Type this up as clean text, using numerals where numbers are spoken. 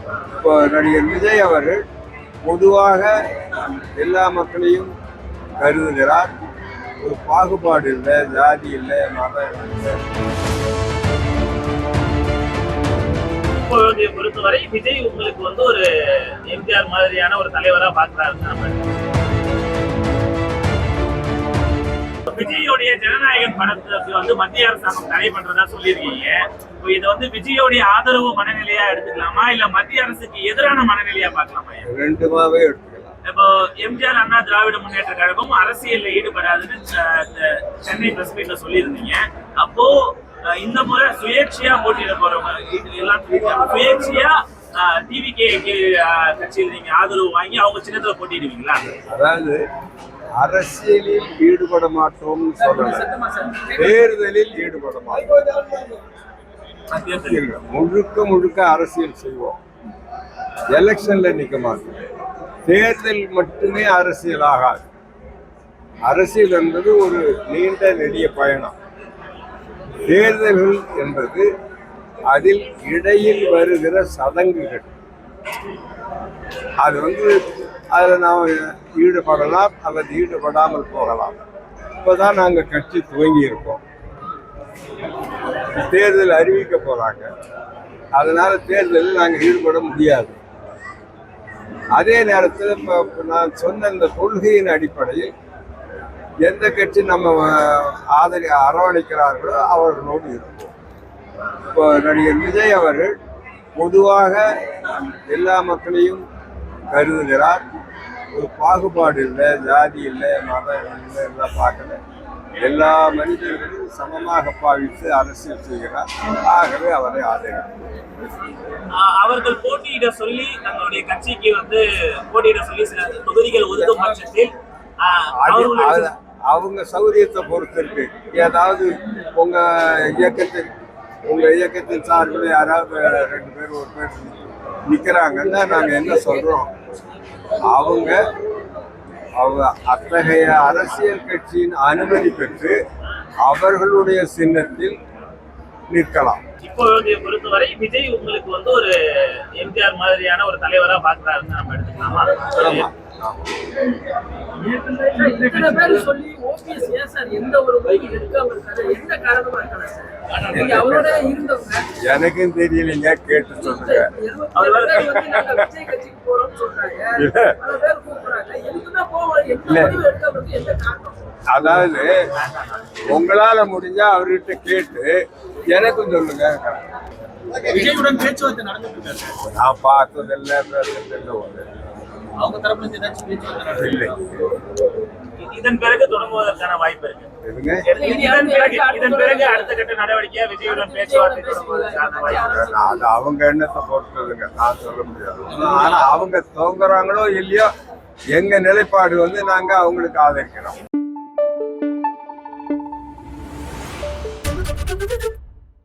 இப்போ நடிகர் விஜய் அவர்கள் பொதுவாக எல்லா மக்களையும் கருதுகிறார். ஒரு பாகுபாடு இல்லை, ஜாதி இல்லை, மதம் இல்லை. இப்போதைய பொறுத்தவரை விஜய் உங்களுக்கு ஒரு எம்ஜிஆர் மாதிரியான ஒரு தலைவரா பாக்குறாரு. விஜயோடைய ஜனநாயகன் படத்தை மத்திய அரசாங்கம் தடை பண்றதா சொல்லியிருக்கீங்க. இதை விஜயோடைய ஆதரவு மனநிலையா எடுத்துக்கலாமா, இல்ல மத்திய அரசுக்கு எதிரான மனநிலையா பாக்கலாமா? ரெண்டுமாவே எடுத்துக்கலாம். இப்போ எம்ஜிஆர் அண்ணா திராவிட முன்னேற்ற கழகம் அரசியல்ல ஈடுபடாதுன்னு சென்னை பிரஸ் மீட்ல சொல்லியிருந்தீங்க. அப்போ இந்த முறை சுயேட்சையா போட்டியிட போறவங்க எல்லாம் சுயேட்சையா டிவிகே கட்சியில் நீங்க ஆதரவு வாங்கி அவங்க சின்னத்துல போட்டிடுவீங்களா? அதாவது அரசியலில் ஈடுபட மாட்டோம்னு சொல்லல, தேர்தலில் ஈடுபட மாட்டோம். முழுக்க முழுக்க அரசியல் செய்வோம். எலெக்ஷன்ல நிக்க மாட்டோம். தேர்தல் மட்டுமே அரசியல் ஆகாது. அரசியல் என்பது ஒரு நீண்ட நெடிய பயணம். தேர்தல்கள் என்பது அதில் இடையில் வருகிற சடங்குகள். அது அதில் நாம் ஈடுபடலாம் அல்லது ஈடுபடாமல் போகலாம். இப்போதான் நாங்கள் கட்சி துவங்கி இருக்கோம். தேர்தல் அறிவிக்க போறாங்க. அதனால தேர்தலில் நாங்கள் ஈடுபட முடியாது. அதே நேரத்தில் இப்போ நான் சொன்ன இந்த கொள்கையின் அடிப்படையில் எந்த கட்சி நம்ம அரவணைக்கிறார்களோ அவர்களோடு இருப்போம். இப்போ நடிகர் விஜய் அவர்கள் பொதுவாக எல்லா மக்களையும் கருதுகிறார். ஒரு பாகுபாடு இல்லை, ஜாதி இல்லை, மதம் இல்லை, எல்லாம் பார்க்கல. எல்லா மனிதர்களும் சமமாக பாவித்து அரசியல் செய்கிறார். ஆகவே அவரை ஆதரிக்கிறார். அவர்கள் போட்டியிட சொல்லி தங்களுடைய கட்சிக்கு போட்டியிட சொல்லி சில தொகுதிகள் ஒதுக்கும் பட்சத்தில் அவங்க சௌரியத்தை பொறுத்து இருக்கு. ஏதாவது உங்க இயக்கத்தின் சார்பில் யாராவது 2 பேர் 1 பேர் நிற்கிறாங்கன்னா நாங்கள் என்ன சொல்றோம், அவங்க அத்தகைய அரசியல் கட்சியின் அனுமதி பெற்று அவர்களுடைய சின்னத்தில் நிற்கலாம். இப்போதைய பொறுத்தவரை விஜய் உங்களுக்கு ஒரு எம்ஜிஆர் மாதிரியான ஒரு தலைவரா பாக்குறாருன்னு நம்ம எடுத்துக்கலாமா? எனக்கும் தெரியலைங்க, கேட்டு சொல்லுங்க. அதாவது உங்களால முடிஞ்சா அவர்கிட்ட கேட்டு எனக்கும் சொல்லுங்க. விஜயுடன் பேச்சுவார்த்தை நடந்துட்டு நான் பார்த்ததில்லை, பேசுறதில்லை. அவங்க தரப்புல இருந்து ஏதாச்சும் பேச்சுவார்த்தை இல்லை. இதன் பிறகு தொடங்குவதற்கான வாய்ப்பு இருக்கு. இதன் பிறகு அடுத்த கட்ட நடவடிக்கையா விஜயுடன் பேச்சுவார்த்தை அது அவங்க எண்ணத்தை பொறுத்ததுங்க, நான் சொல்ல முடியாது. ஆனா அவங்க துவங்குறாங்களோ இல்லையோ எங்க நிலைப்பாடு நாங்க அவங்களுக்கு ஆதரிக்கிறோம்.